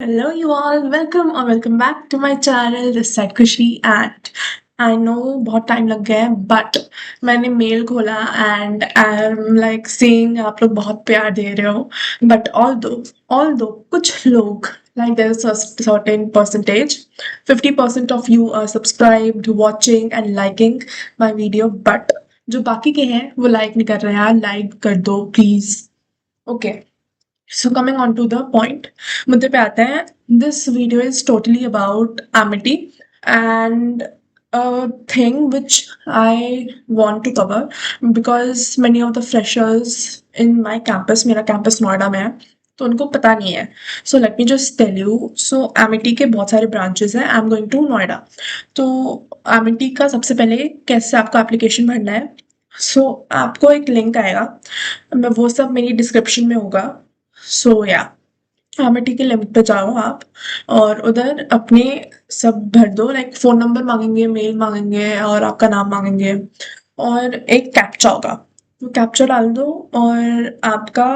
Hello, you all. Welcome back to my channel. This side खुशी and I know बहुत time लग गया है but मैंने मेल खोला and I'm like seeing आप लोग बहुत प्यार दे रहे हो but although कुछ लोग like there's a certain percentage 50% of you are subscribed watching and liking my video but जो बाकी के हैं वो like नहीं कर रहे हैं यार like कर दो please. Okay. So coming on to the point, मुद्दे पे आते हैं. This video is totally about Amity and a thing which I want to cover because many of the freshers in my campus, मेरा campus Noida में है, तो उनको पता नहीं है. So let me just tell you. So Amity के बहुत सारे branches हैं. I'm going to Noida. तो Amity का सबसे पहले कैसे आपका application भरना है. So आपको एक लिंक आएगा, वो सब मेरी डिस्क्रिप्शन में होगा. सो या Amity के लिंक पे जाओ आप और उधर अपने सब भर दो. लाइक फ़ोन नंबर मांगेंगे, मेल मांगेंगे और आपका नाम मांगेंगे और एक कैप्चा होगा. वो कैप्चा डाल दो और आपका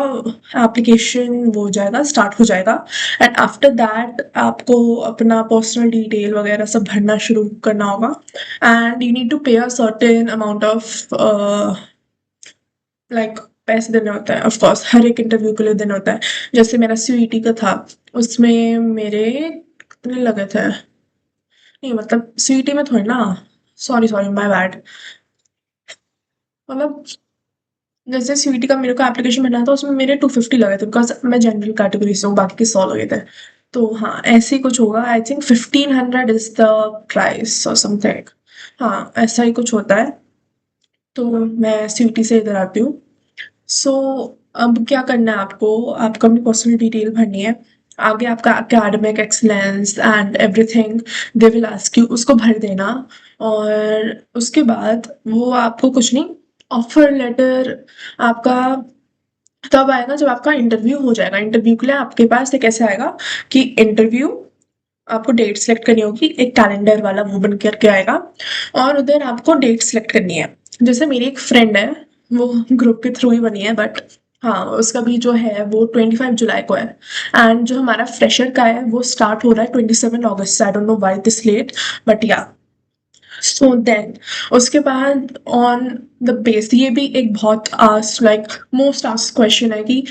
एप्लीकेशन वो हो जाएगा, स्टार्ट हो जाएगा. एंड आफ्टर दैट आपको अपना पर्सनल डिटेल वगैरह सब भरना शुरू करना होगा. एंड यू नीड टू पे a certain amount of like पैसे देने होते हैं. ऑफ कोर्स हर एक इंटरव्यू के लिए देना होता है. जैसे मेरा सीईटी का था, उसमें मेरे कितने लगे थे, नहीं मतलब सीईटी में थोड़ी ना, सॉरी माय बैड. मतलब जैसे सीईटी का मेरे को एप्लीकेशन बनाया था, उसमें मेरे 250 लगे थे बिकॉज मैं जनरल कैटेगरी से हूँ, बाकी के 100 लगे थे. तो हाँ, ऐसे ही कुछ होगा. I think 1500 is the price और समथिंग. हाँ, ऐसा ही कुछ होता है. तो मैं सीईटी से इधर आती हूँ. सो अब क्या करना है आपको अपनी पर्सनल डिटेल भरनी है. आगे आपका academic excellence and everything they will ask you, उसको भर देना. और उसके बाद वो आपको कुछ नहीं, ऑफर लेटर आपका तब आएगा जब आपका इंटरव्यू हो जाएगा. इंटरव्यू के लिए आपके पास एक ऐसे आएगा कि इंटरव्यू आपको डेट सेलेक्ट करनी होगी. एक कैलेंडर वाला वो बन करके आएगा और उधर आपको डेट सेलेक्ट करनी है. जैसे मेरी एक फ्रेंड है, वो ग्रुप के थ्रू ही बनी है बट हाँ, उसका भी जो है वो 25 जुलाई को है. एंड जो हमारा फ्रेशर का है वो स्टार्ट हो रहा है 27 अगस्त से. I don't know why this late but yeah. So then उसके बाद ऑन द बेस, ये भी एक बहुत asked like most asked question है कि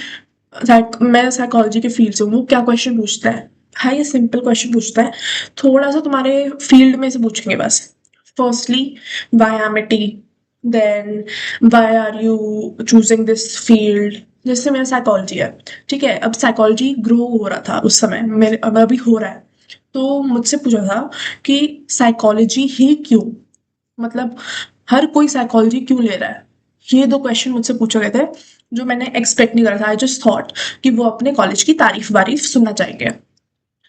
मैं साइकोलॉजी के फील्ड से हूँ, वो क्या क्वेश्चन पूछता है. हाँ, ये सिंपल क्वेश्चन पूछता है, थोड़ा सा तुम्हारे फील्ड में से पूछेंगे बस. Firstly why Amity, then why are you choosing this field. जैसे मेरा साइकोलॉजी है, ठीक है. अब साइकोलॉजी ग्रो हो रहा था उस समय, मेरे अब अभी हो रहा है. तो मुझसे पूछा था कि साइकोलॉजी ही क्यों, मतलब हर कोई साइकोलॉजी क्यों ले रहा है. ये 2 क्वेश्चन मुझसे पूछे गए थे जो मैंने एक्सपेक्ट नहीं करा था. आई जस्ट थॉट कि वो अपने कॉलेज की तारीफ वारीफ सुनना चाहेंगे.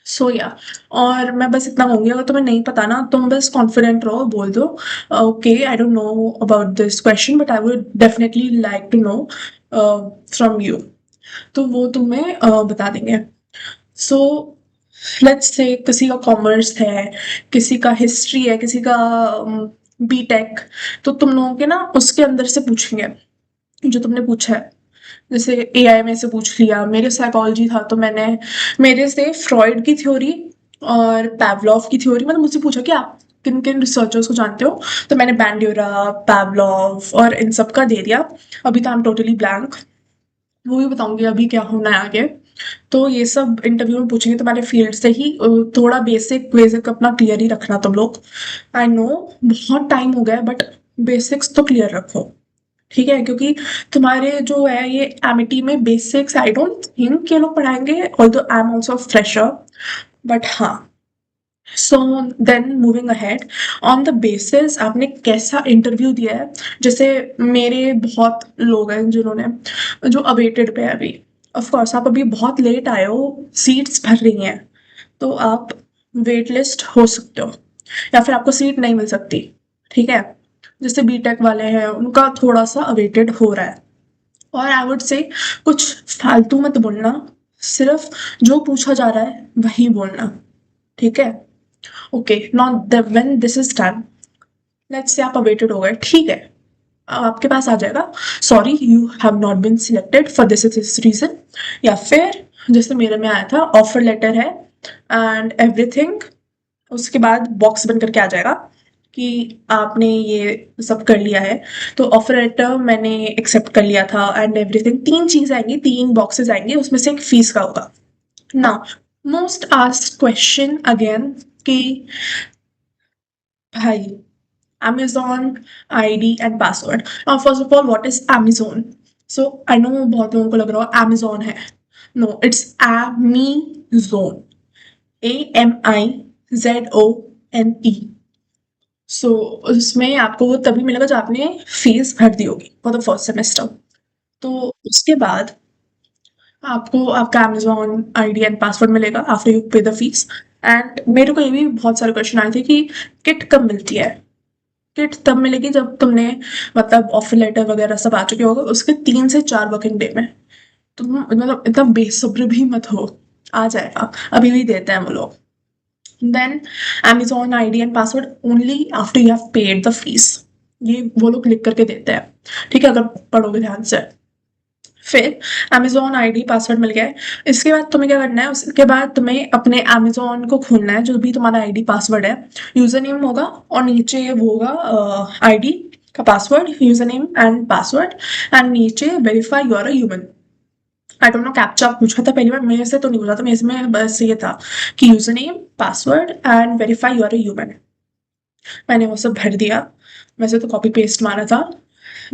सो या, और मैं बस इतना कहूँगी, अगर तुम्हें नहीं पता ना, तुम बस कॉन्फिडेंट रहो, बोल दो okay I don't know about this question but I would definitely like to know from you. तो वो तुम्हें बता देंगे. सो लेट्स से किसी का कॉमर्स है, किसी का हिस्ट्री है, किसी का बीटेक, तो तुम लोगों के ना उसके अंदर से पूछेंगे जो तुमने पूछा है. जैसे एआई में से पूछ लिया, मेरे साइकोलॉजी था तो मैंने मेरे से फ्रॉइड की थ्योरी और पैवलॉव की थ्योरी, मतलब मुझसे पूछा कि आप किन किन रिसर्चर्स को जानते हो, तो मैंने बैंड्यूरा, पैवलॉव और इन सब का दे दिया. अभी तो आई एम टोटली ब्लैंक, वो भी बताऊंगी अभी क्या होना है आगे. तो ये सब इंटरव्यू में पूछेंगे तुम्हारे फील्ड से ही. थोड़ा बेसिक अपना क्लियर ही रखना तुम लोग. आई नो बहुत टाइम हो गया है बट बेसिक्स तो क्लियर रखो, ठीक है. क्योंकि तुम्हारे जो है ये एमिटी में बेसिक्स आई डोंट थिंक ये लोग पढ़ाएंगे, although I am also fresher but हाँ. So then moving ahead on the basis आपने कैसा इंटरव्यू दिया है. जैसे मेरे बहुत लोग हैं जिन्होंने जो अवेटेड पे है अभी. ऑफ कोर्स आप अभी बहुत लेट आए हो, सीट्स भर रही हैं, तो आप वेट लिस्ट हो सकते हो या फिर आपको सीट नहीं मिल सकती, ठीक है. जैसे बीटेक वाले हैं उनका थोड़ा सा अवेटेड हो रहा है. और आई वुड से कुछ फालतू मत बोलना, सिर्फ जो पूछा जा रहा है वही बोलना, ठीक है. Okay, not when this is done, let's say आप अवेटेड हो गए, ठीक है. अब आपके पास आ जाएगा sorry you have not been selected for this reason. या फिर जैसे मेरे में आया था ऑफर लेटर है एंड एवरीथिंग। उसके बाद बॉक्स बन करके आ जाएगा कि आपने ये सब कर लिया है। तो ऑफर लेटर मैंने एक्सेप्ट कर लिया था एंड एवरीथिंग। 3 चीज़ आएँगी, 3 बॉक्सेस आएँगे, उसमें से एक फीस का होगा। Now most asked question again कि भाई Amazon ID and password. Now, first of all, what is Amazon? So I know बहुत लोगों को लग रहा है Amazon है. No, it's Amazon. AMIZONE. सो उसमें आपको वो तभी मिलेगा जब आपने फीस भर दी होगी फॉर द फर्स्ट सेमेस्टर। तो उसके बाद आपको आपका Amazon ID एंड पासवर्ड मिलेगा आफ्टर यू पे द फीस। एंड मेरे को ये भी बहुत सारे क्वेश्चन आए थे कि किट कब मिलती है। किट तब मिलेगी जब तुमने मतलब ऑफर लेटर वगैरह सब आ चुके होगा उसके 3 से 4 वर्किंग डे में। तुम मतलब इतना बेसब्र भी मत हो, आ जाएगा, अभी भी देते हैं वो लोग। Then Amazon ID and password only after you have paid the fees. ये वो लोग लिख करके देते हैं, ठीक है, अगर पढ़ोगे ध्यान से। फिर Amazon ID पासवर्ड मिल गया है। इसके बाद तुम्हें क्या करना है, उसके बाद तुम्हें अपने Amazon को खोलना है, जो भी तुम्हारा ID पासवर्ड है। यूजर नेम होगा और नीचे वो होगा ID का password, user name and password. And नीचे verify you are a human. I don't know, captcha पूछा था पहली बार, मेरे से तो नहीं पूछा था, मेरे में बस ये था कि user name password and verify you are a human. मैंने वो सब भर दिया, वैसे तो कॉपी पेस्ट मारा था,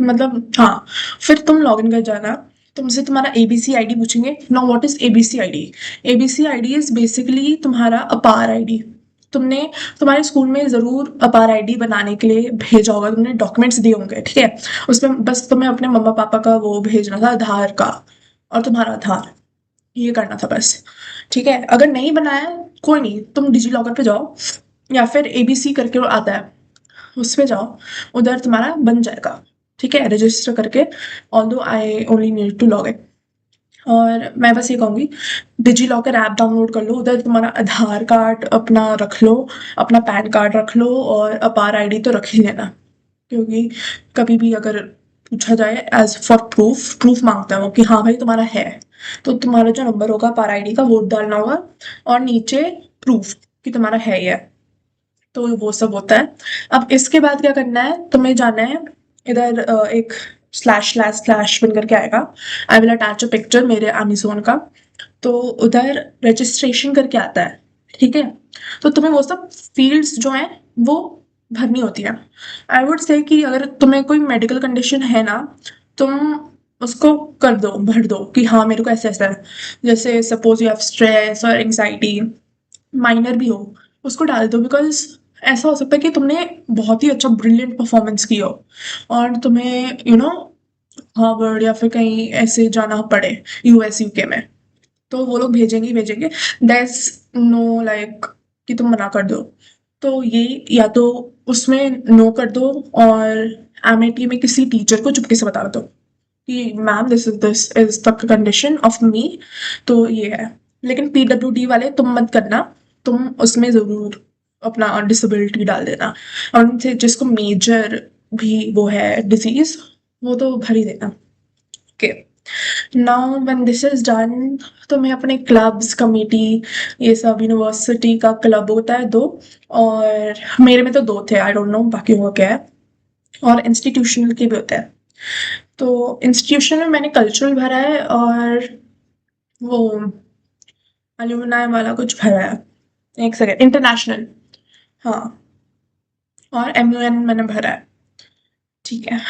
मतलब हाँ। फिर तुम लॉगिन कर जाना, तुमसे तुम्हारा एबीसी आईडी पूछेंगे। Now what is ABC ID? ABC ID is basically तुम्हारा अपार आईडी। तुमने तुम्हारे स्कूल में ज़रूर अपार आईडी बनाने के लिए भेजा होगा, तुमने डॉक्यूमेंट्स दिए होंगे, ठीक है। उसमें बस तुम्हें अपने मम्मा पापा का वो भेजना था, आधार का और तुम्हारा आधार, ये करना था बस, ठीक है। अगर नहीं बनाया कोई नहीं, तुम डिजी लॉकर पे जाओ या फिर एबीसी करके आता है उस पे जाओ, उधर तुम्हारा बन जाएगा, ठीक है, रजिस्टर करके। Although I only need to log in. और मैं बस ये कहूँगी, डिजी लॉकर ऐप डाउनलोड कर लो, उधर तुम्हारा आधार कार्ड अपना रख लो, अपना पैन कार्ड रख लो और अपार आईडी तो रख ही लेना, क्योंकि कभी भी अगर पूछा जाए एज फॉर प्रूफ, प्रूफ मांगता है वो कि हाँ भाई तुम्हारा है, तो तुम्हारा जो नंबर होगा अपार आईडी का वो डालना होगा और नीचे प्रूफ कि तुम्हारा है ये। तो वो सब होता है। अब इसके बाद क्या करना है, तुम्हें जाना है इधर एक स्लैश स्लैश स्लैश बन करके आएगा, I will attach a picture मेरे Amazon का। तो उधर रजिस्ट्रेशन करके आता है, ठीक है। तो तुम्हें वो सब फील्ड्स जो हैं वो भरनी होती है। आई वुड से कि अगर तुम्हें कोई मेडिकल कंडीशन है ना, तुम उसको कर दो, भर दो कि हाँ मेरे को ऐसा ऐसा है। जैसे सपोज यू हैव स्ट्रेस और एंग्जाइटी, माइनर भी हो, उसको डाल दो। बिकॉज ऐसा हो सकता है कि तुमने बहुत ही अच्छा ब्रिलियंट परफॉर्मेंस की हो और तुम्हें हार्वर्ड या फिर कहीं ऐसे जाना पड़े, यूएस यूके में, तो वो लोग भेजेंगे ही भेजेंगे। दैट्स नो लाइक कि तुम मना कर दो। तो ये या तो उसमें नो कर दो और एमआईटी में किसी टीचर को चुपके से बता दो कि ma'am this is the condition of me, तो ये है। लेकिन पीडब्ल्यूडी वाले तुम मत करना, तुम उसमें ज़रूर अपना डिसेबिलिटी डाल देना। और उनसे जिसको मेजर भी वो है डिजीज़, वो तो भर ही देना। Okay, now when this is done, तो मैं अपने क्लब्स कमेटी ये सब, यूनिवर्सिटी का क्लब होता है 2, और मेरे में तो 2 थे, आई डोंट नो बाकी हुआ क्या है। और इंस्टीट्यूशनल के भी होते हैं। तो इंस्टीट्यूशन में मैंने कल्चरल भरा है और वो अलुमनाई वाला कुछ भरा है, एक सेकेंड, इंटरनेशनल, हाँ, और एमयूएन मैंने भरा है, ठीक है।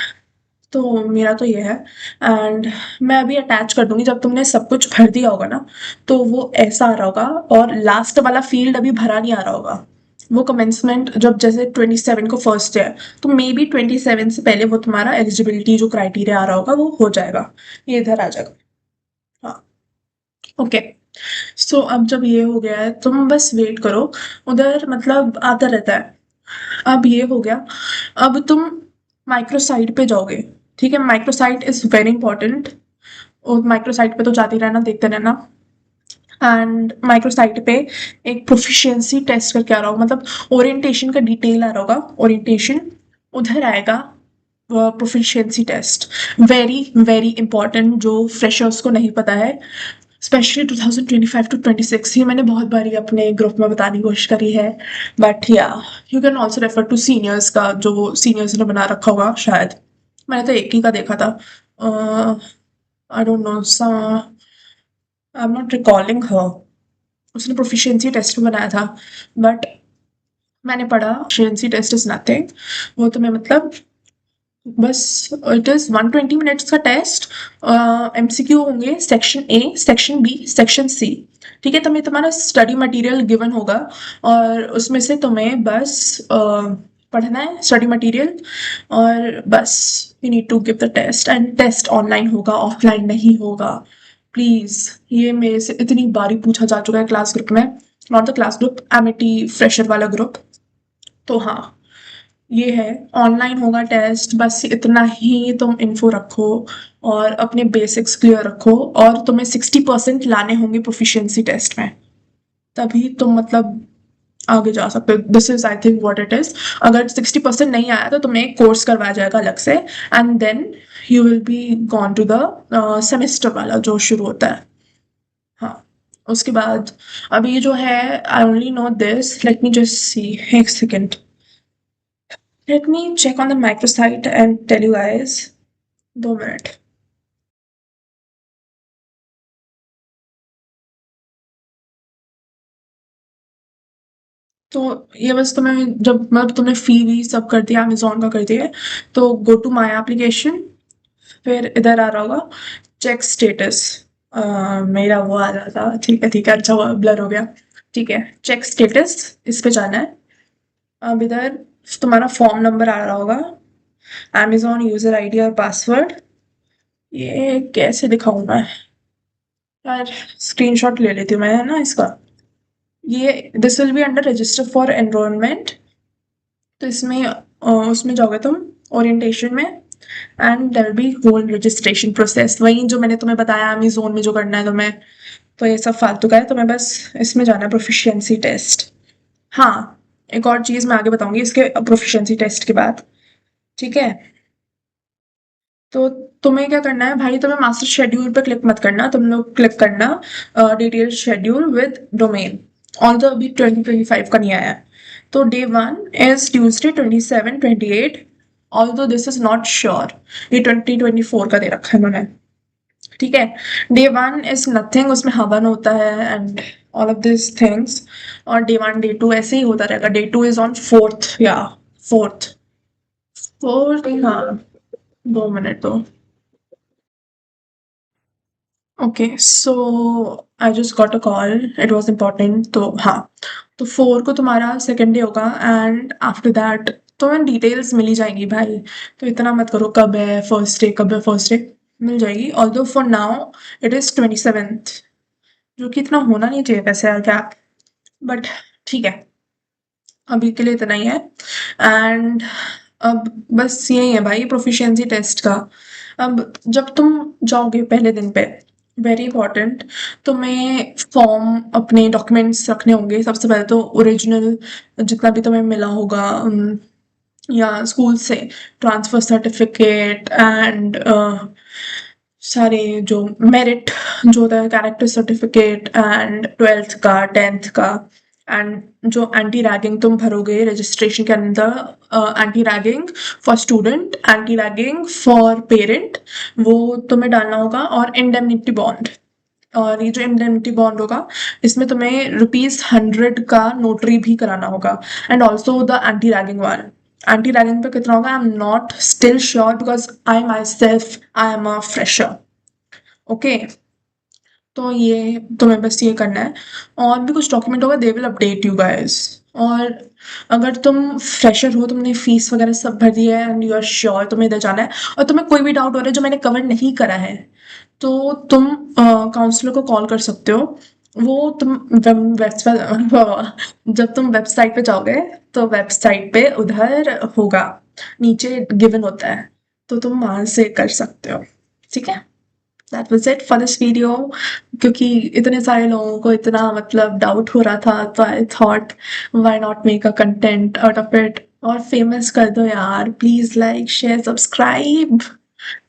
तो मेरा तो ये है। एंड मैं अभी अटैच कर दूंगी, जब तुमने सब कुछ भर दिया होगा ना, तो वो ऐसा आ रहा होगा। और लास्ट वाला फील्ड अभी भरा नहीं आ रहा होगा, वो कमेंसमेंट जब जैसे 27 को फर्स्ट है, तो मे बी 27 से पहले वो तुम्हारा एलिजिबिलिटी जो क्राइटेरिया आ रहा होगा वो हो जाएगा, ये इधर आ जाएगा। हाँ, ओके। सो अब जब ये हो गया है, तुम बस वेट करो, उधर मतलब आता रहता है। अब ये हो गया, अब तुम माइक्रोसाइट पे जाओगे, ठीक है। माइक्रोसाइट इज वेरी इंपॉर्टेंट, और माइक्रोसाइट पे तो जाते रहना, देखते रहना। एंड माइक्रोसाइट पे एक प्रोफिशिएंसी टेस्ट करके आ रहा होगा, मतलब ओरिएंटेशन का डिटेल आ रहा होगा, ओरिएंटेशन उधर आएगा। Proficiency test very very important, जो फ्रेशर्स को नहीं पता है, स्पेशली 2025 टू 26 ये मैंने बहुत बारी अपने ग्रुप में बताने की कोशिश करी है, बट या you can also refer to seniors का, जो सीनियर्स ने बना रखा होगा शायद। मैंने तो एक ही का देखा था। I don't know, I am not recalling her. उसने प्रोफिशिएंसी टेस्ट भी बनाया था, बट मैंने पढ़ा प्रोफिशिएंसी टेस्ट इज नथिंग। वो तुम्हें मतलब बस इट इज 120 मिनट्स का टेस्ट। एमसीक्यू होंगे section A, section B, section C. ठीक है, तुम्हें तुम्हारा स्टडी मटेरियल गिवन होगा और उसमें से तुम्हें बस पढ़ना है स्टडी मटेरियल, और बस you need to give the test. And test online होगा, ऑफलाइन नहीं होगा। प्लीज, ये मेरे से इतनी बारी पूछा जा चुका है क्लास ग्रुप में, not the class group, Amity fresher वाला ग्रुप। तो हाँ, ये है, ऑनलाइन होगा टेस्ट, बस इतना ही तुम इन्फो रखो और अपने बेसिक्स क्लियर रखो, और तुम्हें 60% लाने होंगे प्रोफिशिएंसी टेस्ट में, तभी तुम मतलब आगे जा सकते हो। This is I think what it is. अगर 60% नहीं आया तो तुम्हें एक कोर्स करवाया जाएगा अलग से, and then you will be gone to the semester वाला जो शुरू होता है। हाँ, उसके बाद अभी जो है, I only know this, let me just see, एक second, let me check on the microsite and tell you guys. 2 minute. तो ये बस तुम्हें जब मतलब तुमने फी वी सब कर दिया, अमेजोन का कर दिया है, तो गो टू माई एप्लीकेशन। फिर इधर आ रहा होगा चेक स्टेटस। मेरा वो आ रहा था, ठीक है ठीक है, अच्छा हुआ ब्लर हो गया। ठीक है, चेक स्टेटस, इस पे जाना है। अब इधर तुम्हारा फॉर्म नंबर आ रहा होगा, अमेजोन यूजर आईडी और पासवर्ड। ये कैसे दिखाऊं मैं यार, स्क्रीनशॉट ले लेती हूँ मैं, है ना इसका। ये this will be under register for enrolment. तो इसमें उसमें जाओगे तुम ओरिएंटेशन में, and there be whole registration process, वही जो मैंने तुम्हें बताया अमेजोन में जो करना है तुम्हें। तो ये सब फालतू का है, तुम्हें बस इसमें जाना है प्रोफिशिएंसी टेस्ट। हाँ, एक और चीज मैं आगे बताऊंगी इसके प्रोफिशिएंसी टेस्ट के बाद। ठीक है, तो तुम्हें क्या करना है भाई, तुम्हें मास्टर शेड्यूल पे क्लिक मत करना, तुम लोग क्लिक करना detail schedule with domain. All the अभी 2025 का नहीं आया है। तो डे 1 इज ट्यूजडे 27-28, ऑल दो दिस इज नॉट श्योर, ये 2024 का दे रखा है उन्होंने। ठीक है, डे 1 इज नथिंग, उसमें हवन होता है and all of this things. और डे 1 डे 2 ऐसे ही होता रहेगा। डे 2 इज ऑन 4th, या 4th, 4th, हाँ। 2 मिनट तो, okay so I just got a call, it was important. तो हाँ, तो 4 को तुम्हारा सेकेंड डे होगा, एंड आफ्टर दैट तुम्हें डिटेल्स मिल ही जाएंगी भाई। तो इतना मत करो कब है फर्स्ट डे, कब है फर्स्ट डे, मिल जाएगी। Although for now it is 27th, जो कि इतना होना नहीं चाहिए वैसे यार गैप, बट ठीक है, अभी के लिए इतना ही है। एंड अब बस यही है भाई प्रोफिशिएंसी टेस्ट का। अब जब तुम जाओगे पहले दिन पे, वेरी इंपॉर्टेंट, तुम्हें फॉर्म अपने डॉक्यूमेंट्स रखने होंगे। सबसे पहले तो ओरिजिनल जितना भी तुम्हें मिला होगा या स्कूल से, ट्रांसफर सर्टिफिकेट एंड सारे जो मेरिट जो होता है, कैरेक्टर सर्टिफिकेट एंड 12th का, 10th का। एंड जो एंटी रैगिंग तुम भरोगे रजिस्ट्रेशन के अंदर, anti ragging for student, anti ragging for parent, वो तुम्हें डालना होगा। और इंडेमनिटी बॉन्ड, और ये जो इंडेमनिटी बॉन्ड होगा इसमें तुम्हें ₹100 का नोटरी भी कराना होगा। And also the anti ragging one, anti ragging पे कितना होगा आई am not still sure, because I my self I am a fresher. Okay, तो ये तुम्हें बस ये करना है। और भी कुछ डॉक्यूमेंट होगा, they will update you guys. और अगर तुम फ्रेशर हो, तुमने फीस वगैरह सब भर दी है एंड यू आर श्योर तुम्हें इधर जाना है, और तुम्हें कोई भी डाउट हो रहा है जो मैंने कवर नहीं करा है, तो तुम काउंसलर को कॉल कर सकते हो। वो तुम वेबसाइट जब तुम वेबसाइट पे जाओगे, तो वेबसाइट पे उधर होगा, नीचे गिवन होता है, तो तुम वहां से कर सकते हो। ठीक है, that was it for this video. क्योंकि इतने सारे लोगों को इतना मतलब डाउट हो रहा था, तो I thought why not make a content out of it. और फेमस कर दो यार, प्लीज लाइक शेयर सब्सक्राइब,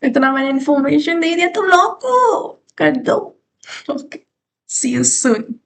इतना मैंने इन्फॉर्मेशन दे दिया तुम लोग को, कर दो। Okay. See you soon.